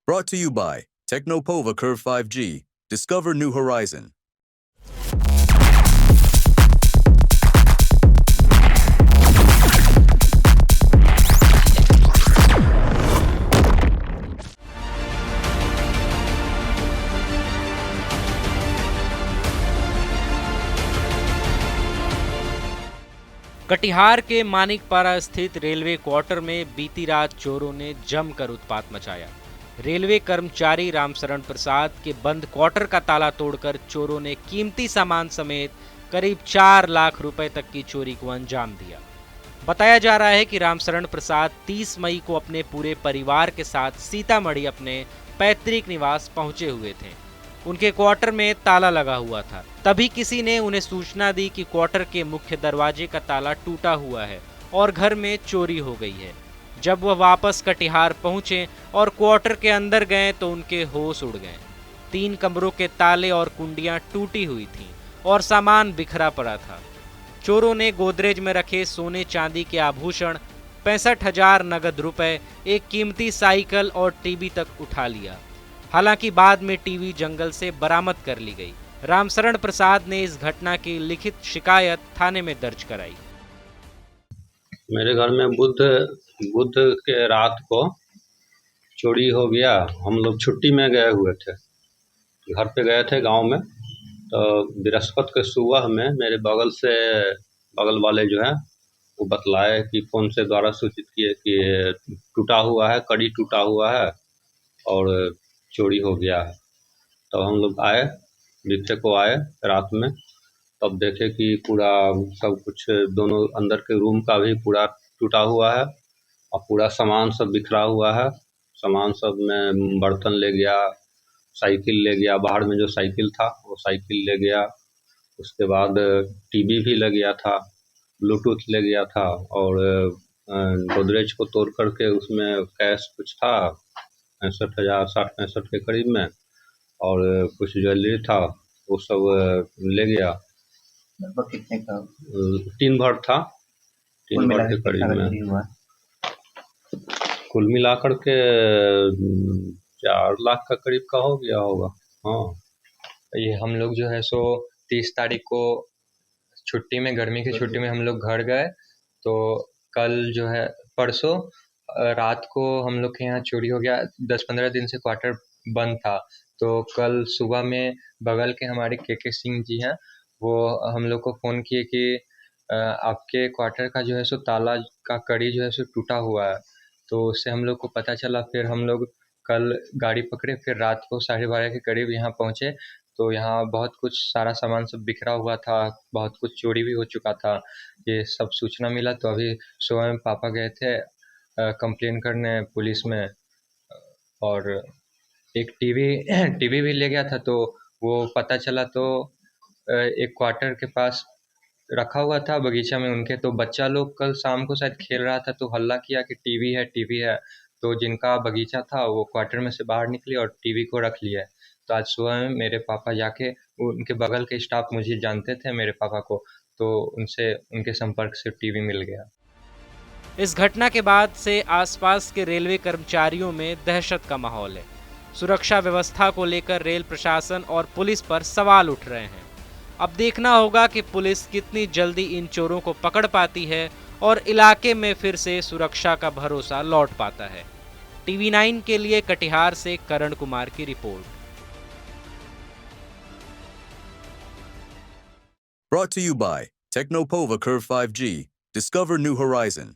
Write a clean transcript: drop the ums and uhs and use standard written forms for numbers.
Brought to you by Technopova Curve 5G. Discover new horizon. Katihar के मानिकपारा स्थित railway quarter में बीती रात चोरों ने जमकर उत्पात मचाया। रेलवे कर्मचारी रामशरण प्रसाद के बंद क्वार्टर का ताला तोड़कर चोरों ने कीमती सामान समेत करीब 4 लाख रुपए तक की चोरी को अंजाम दिया। बताया जा रहा है कि रामशरण प्रसाद 30 मई को अपने पूरे परिवार के साथ सीतामढ़ी अपने पैतृक निवास पहुंचे हुए थे। उनके क्वार्टर में ताला लगा हुआ था। तभी किसी ने उन्हें सूचना दी कि क्वार्टर के मुख्य दरवाजे का ताला टूटा हुआ है और घर में चोरी हो गई है। जब वह वापस कटिहार पहुंचे और क्वार्टर के अंदर गए तो उनके होश उड़ गए। 3 कमरों के ताले और कुंडियां टूटी हुई थीं और सामान बिखरा पड़ा था। चोरों ने गोदरेज में रखे सोने चांदी के आभूषण, 65,000 नगद रुपए, एक कीमती साइकिल और टीवी तक उठा लिया। हालांकि बाद में टीवी जंगल से बरामद कर ली गई। रामशरण प्रसाद ने इस घटना की लिखित शिकायत थाने में दर्ज कराई। मेरे घर में बुध के रात को चोरी हो गया। हम लोग छुट्टी में गए हुए थे, घर पे गए थे गांव में। तो बृहस्पति के सुबह में मेरे बगल वाले जो है वो बतलाए कि फ़ोन से द्वारा सूचित किए कि टूटा हुआ है, कड़ी टूटा हुआ है और चोरी हो गया है। तो हम लोग आए, बीते को आए रात में, तब देखे कि पूरा सब कुछ दोनों अंदर के रूम का भी पूरा टूटा हुआ है और पूरा सामान सब बिखरा हुआ है। सामान सब में बर्तन ले गया, साइकिल ले गया, बाहर में जो साइकिल था वो साइकिल ले गया। उसके बाद टीवी भी ले गया था, ब्लूटूथ ले गया था और गोदरेज को तोड़ करके उसमें कैश कुछ था 65,000, 60-65 के करीब में, और कुछ ज्वेलरी था वो सब ले गया। लगभग कितने का? 3 भर था, 3 भर के करीब में। कुल मिलाकर के 4 लाख का करीब का हो गया होगा। हाँ, ये हम लोग जो है सो 30 तारीख को छुट्टी में, गर्मी की छुट्टी में हम लोग घर गए। तो कल जो है परसों रात को हम लोग के यहाँ चोरी हो गया। 10-15 दिन से क्वार्टर बंद था। तो कल सुबह में बगल के हमारे के सिंह जी हैं, वो हम लोग को फ़ोन किए कि आपके क्वार्टर का जो है सो ताला का कड़ी जो है सो टूटा हुआ है। तो उससे हम लोग को पता चला। फिर हम लोग कल गाड़ी पकड़े, फिर रात को 12:30 के करीब यहाँ पहुँचे। तो यहाँ बहुत कुछ सारा सामान सब बिखरा हुआ था, बहुत कुछ चोरी भी हो चुका था। ये सब सूचना मिला तो अभी सुबह में पापा गए थे कंप्लेन करने पुलिस में। और एक टीवी भी ले गया था। तो वो पता चला तो एक क्वार्टर के पास रखा हुआ था बगीचा में उनके। तो बच्चा लोग कल शाम को शायद खेल रहा था तो हल्ला किया कि टीवी है। तो जिनका बगीचा था वो क्वार्टर में से बाहर निकले और टीवी को रख लिया। तो आज सुबह में मेरे पापा जाके, उनके बगल के स्टाफ मुझे जानते थे मेरे पापा को, तो उनसे उनके संपर्क से टीवी मिल गया। इस घटना के बाद से आसपास के रेलवे कर्मचारियों में दहशत का माहौल है। सुरक्षा व्यवस्था को लेकर रेल प्रशासन और पुलिस पर सवाल उठ रहे हैं। अब देखना होगा कि पुलिस कितनी जल्दी इन चोरों को पकड़ पाती है और इलाके में फिर से सुरक्षा का भरोसा लौट पाता है। TV9 के लिए कटिहार से करण कुमार की report. Brought to you by Technopova Curve 5G. Discover new horizon.